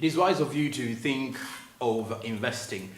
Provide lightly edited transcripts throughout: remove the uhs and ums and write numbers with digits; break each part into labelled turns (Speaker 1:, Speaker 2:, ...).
Speaker 1: It is wise of you to think of investing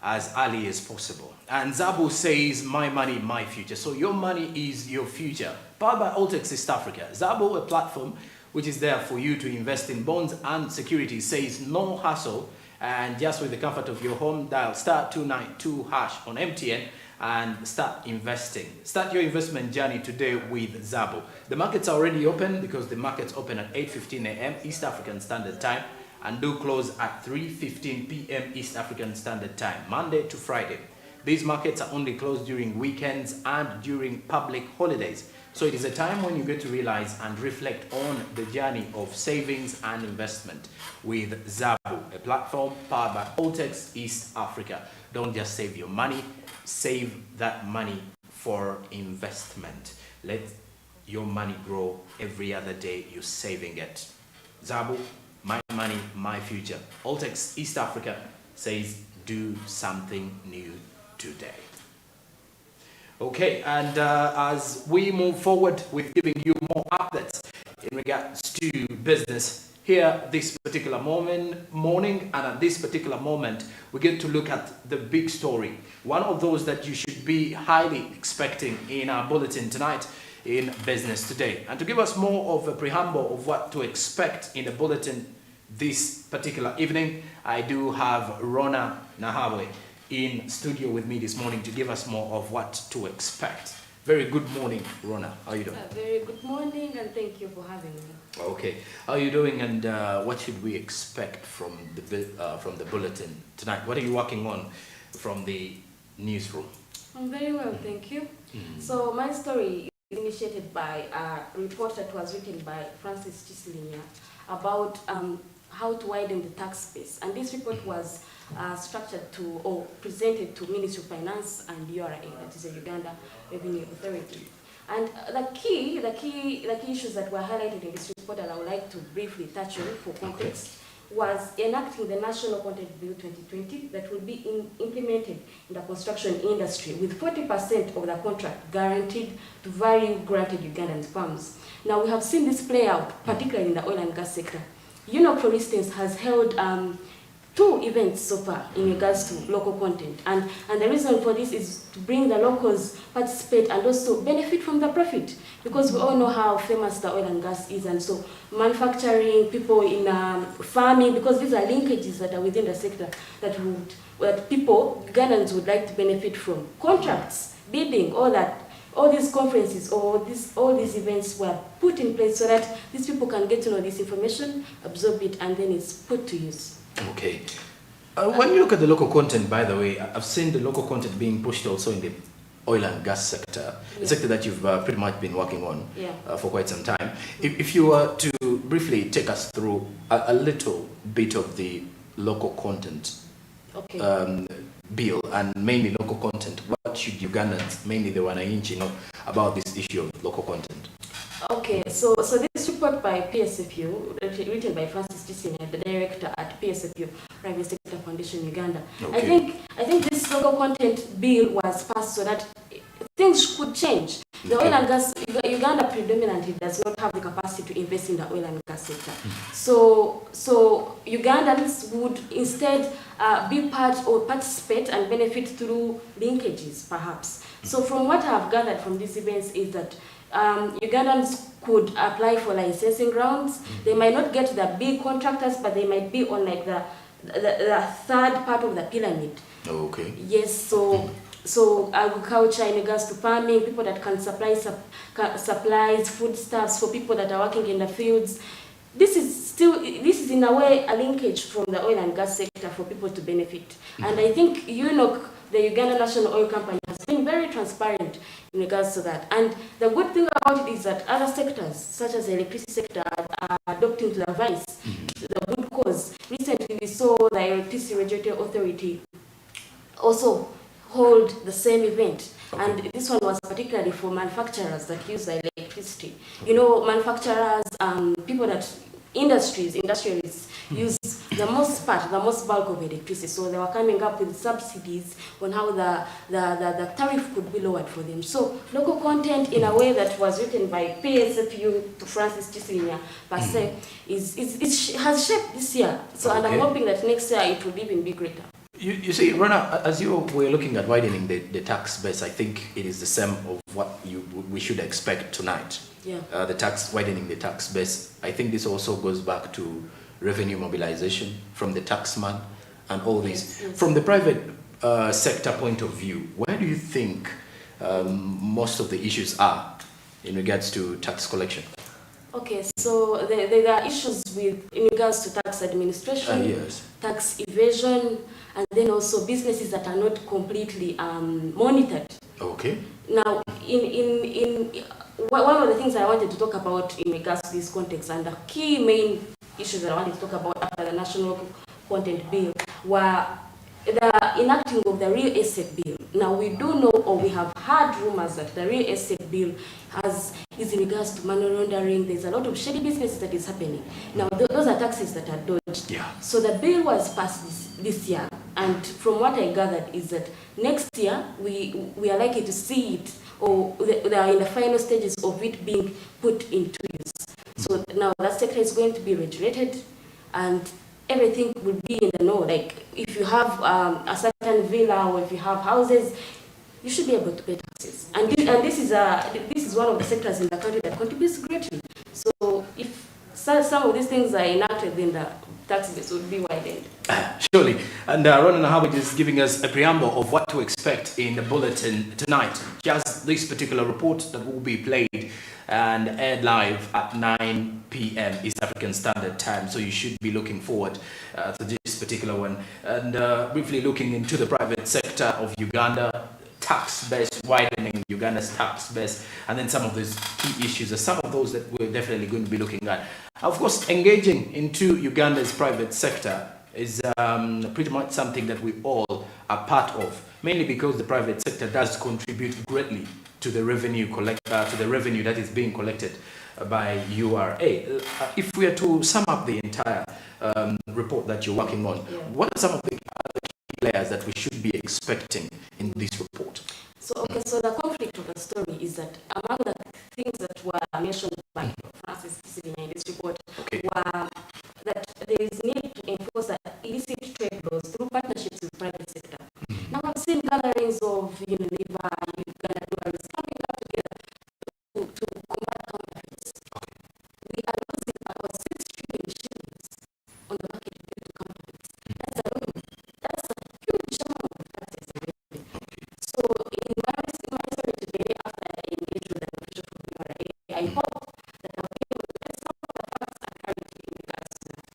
Speaker 1: as early as possible. And Zabu says, my money, my future. So your money is your future. Powered by Altex East Africa. Zabu, a platform which is there for you to invest in bonds and securities, says no hassle. And just with the comfort of your home, dial *292# on MTN and start investing. Start your investment journey today with Zabu. The markets are already open because the markets open at 8:15 a.m. East African Standard Time and do close at 3:15 p.m. East African Standard Time, Monday to Friday. These markets are only closed during weekends and during public holidays. So it is a time when you get to realize and reflect on the journey of savings and investment with Zabu, a platform powered by Altex East Africa. Don't just save your money, save that money for investment. Let your money grow every other day you're saving it. Zabu, my money, my future. Altex East Africa says do something new today. Okay, and as we move forward with giving you more updates in regards to business here this particular morning, and at this particular moment, we get to look at the big story. One of those that you should be highly expecting in our bulletin tonight in Business Today. And to give us more of a preamble of what to expect in the bulletin this particular evening, I do have Rona Nahawe in studio with me this morning to give us more of what to expect. Very good morning, Rona. How are you doing?
Speaker 2: Very good morning, and thank you for having me.
Speaker 1: Okay. How are you doing, and what should we expect from the bulletin tonight? What are you working on from the newsroom?
Speaker 2: I'm very well, thank you. So my story is initiated by a report that was written by Francis Chislinya about how to widen the tax space. And this report was structured to or presented to Ministry of Finance and URA, that is the Uganda Revenue Authority. And the key issues that were highlighted in this report that I would like to briefly touch on for context was enacting the National Content Bill 2020 that will be implemented in the construction industry with 40% of the contract guaranteed to value granted Ugandan firms. Now we have seen this play out, particularly in the oil and gas sector. UNOC, for instance, has held 2 events so far in regards to local content. And the reason for this is to bring the locals participate and also benefit from the profit. Because we all know how famous the oil and gas is. And so manufacturing, people in farming, because these are linkages that are within the sector that people, Ugandans would like to benefit from. Contracts, bidding, all that. All these conferences or all these events were put in place so that these people can get to know this information, absorb it, and then it's put to use.
Speaker 1: Okay. When you look at the local content, by the way, I've seen the local content being pushed also in the oil and gas sector, a sector that you've pretty much been working on for quite some time. If you were to briefly take us through a little bit of the local content bill, and mainly local content, what should Ugandans, mainly the Wananchi, know about this issue of local content?
Speaker 2: Okay, so this report by PSFU, written by Francis Chislinya, the director at PSFU, Private Sector Foundation Uganda. Okay. I think this local content bill was passed so that things could change. The oil and gas, Uganda predominantly does not have the capacity to invest in the oil and gas sector. So Ugandans would instead be part or participate and benefit through linkages, perhaps. So from what I have gathered from these events is that Ugandans could apply for licensing grounds. They might not get the big contractors, but they might be on like the third part of the pyramid. Okay. Yes, so agriculture in regards to farming, people that can supply supplies, foodstuffs for people that are working in the fields. This is in a way a linkage from the oil and gas sector for people to benefit. And I think UNOC, the Uganda National Oil Company, has been very transparent in regards to that. And the good thing about it is that other sectors, such as the electricity sector, are adopting to the vice, the good cause. Recently, we saw the Electricity Regulatory Authority also hold the same event. And this one was particularly for manufacturers that use the electricity. You know, manufacturers, people that industrialists use the most bulk of electricity. So they were coming up with subsidies on how the tariff could be lowered for them. So local content, in a way that was written by PSFU to Francis Tisinya per se, has shaped this year. So and I'm hoping that next year it will even be greater.
Speaker 1: You see, Rona, as you were looking at widening the tax base, I think it is the same of what we should expect tonight.
Speaker 2: Yeah.
Speaker 1: Widening the tax base. I think this also goes back to revenue mobilization from the taxman and all this.
Speaker 2: Yes.
Speaker 1: From the private sector point of view, where do you think most of the issues are in regards to tax collection?
Speaker 2: Okay, so there are issues in regards to tax administration,
Speaker 1: yes.
Speaker 2: tax evasion, and then also businesses that are not completely monitored.
Speaker 1: Okay.
Speaker 2: Now, one of the things I wanted to talk about in regards to this context, and the key main issues that I wanted to talk about after the National Content Bill, were the enacting of the Real Estate Bill. Now, we do know, or we have heard rumors that the Real Estate Bill is in regards to money laundering. There's a lot of shady business that is happening. Now, those are taxes that are dodged.
Speaker 1: Yeah.
Speaker 2: So the bill was passed this year, and from what I gathered is that next year we are likely to see it, or they are in the final stages of it being put into use. So now that sector is going to be regulated, and everything will be in the know. Like if you have a certain villa, or if you have houses, you should be able to pay taxes. And this is one of the sectors in the country that contributes greatly. So if some of these things are enacted, then the tax base would be widened.
Speaker 1: Surely. And Ronan Howard is giving us a preamble of what to expect in the bulletin tonight. Just this particular report that will be played and aired live at 9 p.m. East African Standard Time. So you should be looking forward to this particular one. And briefly looking into the private sector of Uganda, tax base, widening Uganda's tax base, and then some of those key issues are some of those that we're definitely going to be looking at. Of course, engaging into Uganda's private sector is pretty much something that we all are part of, mainly because the private sector does contribute greatly to the revenue that is being collected by URA. If we are to sum up the entire report that you're working on, what are some of the other key layers that we should be expecting in this report?
Speaker 2: So the conflict of the story is that among the things that were mentioned by Francis Tisinya in this report were that there is need to enforce the illicit trade laws through partnerships with private sector. Now I've seen gatherings of Unilever, Uganda tourists coming up together to combat counterfeits. We are losing about 6 trillion shillings on the market due to counterfeits. That's a huge amount of taxes already. So in my story today, after I engaged with the official from URA, I hope that I'll be able to get some of the facts are currently in regards to that.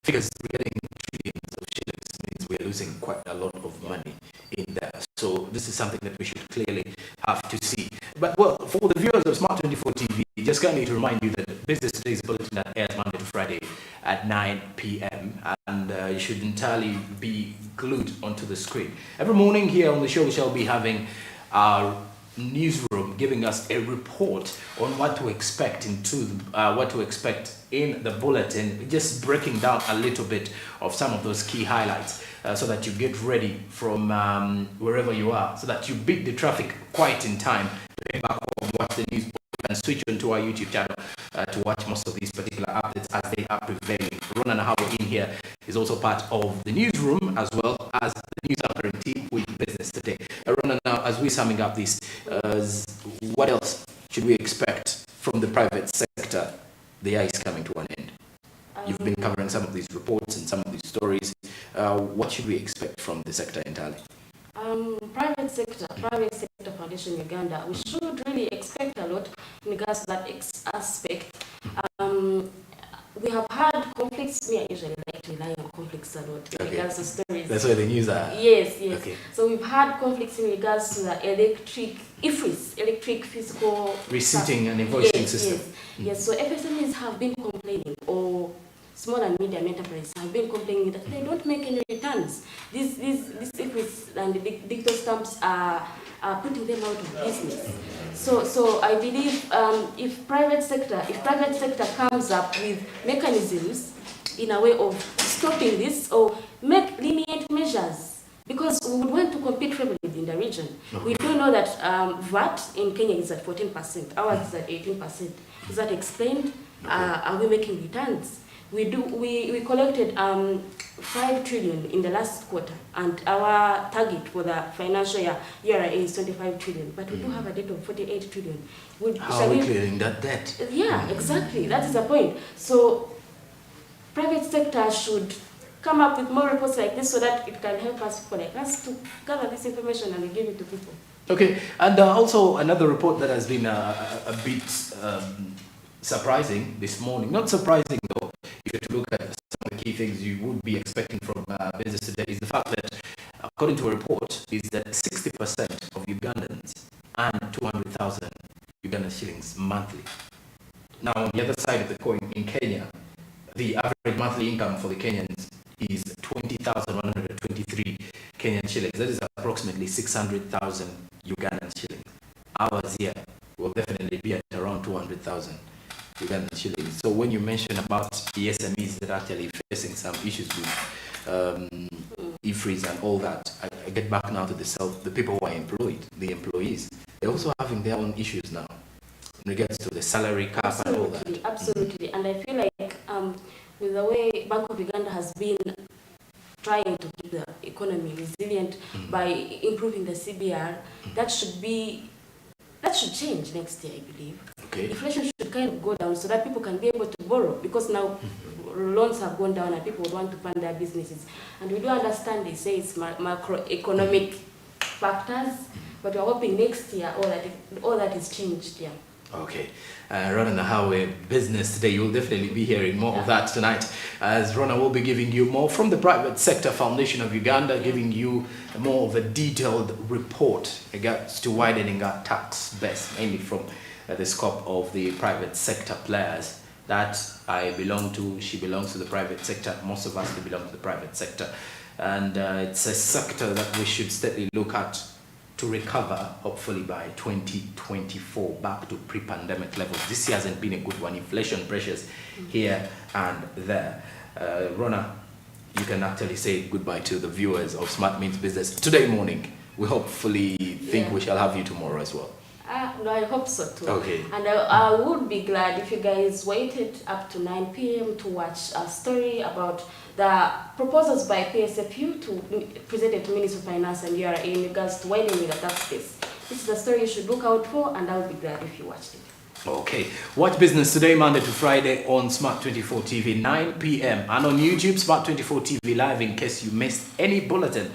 Speaker 1: Because we're getting trillions of shillings means we're losing quite a lot of money in there. So this is something that we should clearly have to see. But well, for the viewers of SMART24 TV, just kindly to remind you that this is today's bulletin that airs Monday to Friday at 9 p.m. and you should entirely be glued onto the screen. Every morning here on the show we shall be having our newsroom giving us a report on what to expect in the bulletin, just breaking down a little bit of some of those key highlights so that you get ready from wherever you are, so that you beat the traffic quite in time to get back home, watch the news, and switch onto our YouTube channel to watch most of these particular updates as they are prevailing. Ronan Howard in here is also part of the newsroom as well as the news anchoring team with Business Today. Ronan, now as we're summing up this, what else should we expect from the private sector? The year is coming to an end. You've been covering some of these reports and some of these stories. What should we expect from the sector entirely?
Speaker 2: Private sector foundation Uganda, we should really expect a lot in regards to that aspect. We have had conflicts. We usually like to rely on conflicts a lot in regards to stories.
Speaker 1: That's where the news are.
Speaker 2: Yes. Okay. So we've had conflicts in regards to the electric physical receipting
Speaker 1: and invoicing system.
Speaker 2: Yes. So FSMEs have been complaining, or small and medium enterprises have been complaining that they don't make any returns. These IFRIs and the digital stamps are putting them out of business. So I believe if private sector comes up with mechanisms in a way of stopping this or make lenient measures, because we would want to compete fairly in the region.
Speaker 1: Okay.
Speaker 2: We do know that VAT in Kenya is at 14%, ours is at 18%. Is that explained?
Speaker 1: Okay.
Speaker 2: Are we making returns? We collected 5 trillion in the last quarter, and our target for the financial year is 25 trillion, but we do have a debt of 48 trillion.
Speaker 1: How are we clearing that debt?
Speaker 2: Yeah, exactly. That is the point. So private sector should come up with more reports like this so that it can help us, people like us, to gather this information and give it to people.
Speaker 1: Okay, and also another report that has been a bit surprising this morning. Not surprising though, if you look at some of the key things you would be expecting from business today, is the fact that, according to a report, is that 60% of Ugandans earn 200,000 Ugandan shillings monthly. Now, on the other side of the coin, in Kenya, the average monthly income for the Kenyans is 20,123 Kenyan shillings. That is approximately 600,000 Ugandan shillings. Ours here will definitely be at around 200,000 Ugandan shillings. So when you mention about the SMEs that are actually facing some issues with e-freeze and all that, I get back now to the people who are employed, the employees. They're also having their own issues now in regards to the salary cap and all that.
Speaker 2: Absolutely. And I feel like with the way Bank of Uganda has been trying to keep the economy resilient by improving the CBR, that should change next year, I believe.
Speaker 1: Okay.
Speaker 2: Inflation should kind of go down so that people can be able to borrow, because now loans have gone down and people would want to fund their businesses. And we do understand they say it's macroeconomic factors, but we're hoping next year all that is changed. Yeah.
Speaker 1: Okay. Rona, the Highway Business today, you'll definitely be hearing more of that tonight, as Rona will be giving you more from the Private Sector Foundation of Uganda, giving you more of a detailed report regards to widening our tax base, mainly from the scope of the private sector players that I belong to. She belongs to the private sector. Most of us belong to the private sector. And it's a sector that we should steadily look at to recover, hopefully by 2024, back to pre-pandemic levels. This year hasn't been a good one. Inflation pressures here and there. Rona, you can actually say goodbye to the viewers of Smart Means Business today morning. We hopefully think we shall have you tomorrow as well.
Speaker 2: No, I hope so too.
Speaker 1: Okay.
Speaker 2: And I would be glad if you guys waited up to 9 p.m. to watch a story about the proposals by PSFU presented to Minister of Finance and URA in regards to widening the tax base. This is a story you should look out for, and I would be glad if you watched it.
Speaker 1: Okay. Watch Business today, Monday to Friday on Smart24 TV, 9 p.m. and on YouTube, Smart24 TV Live, in case you missed any bulletin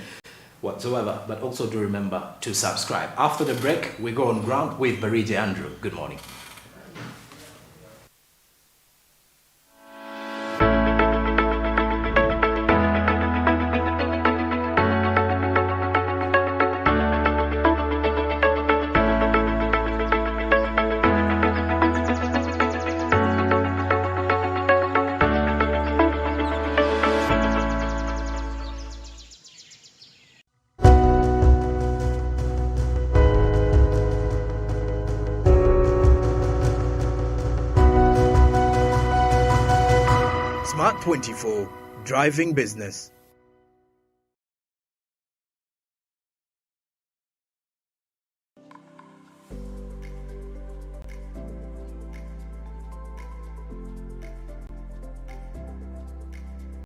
Speaker 1: whatsoever. But also do remember to subscribe. After the break, we go on ground with Barije Andrew. Good morning.
Speaker 3: Smart24, driving business.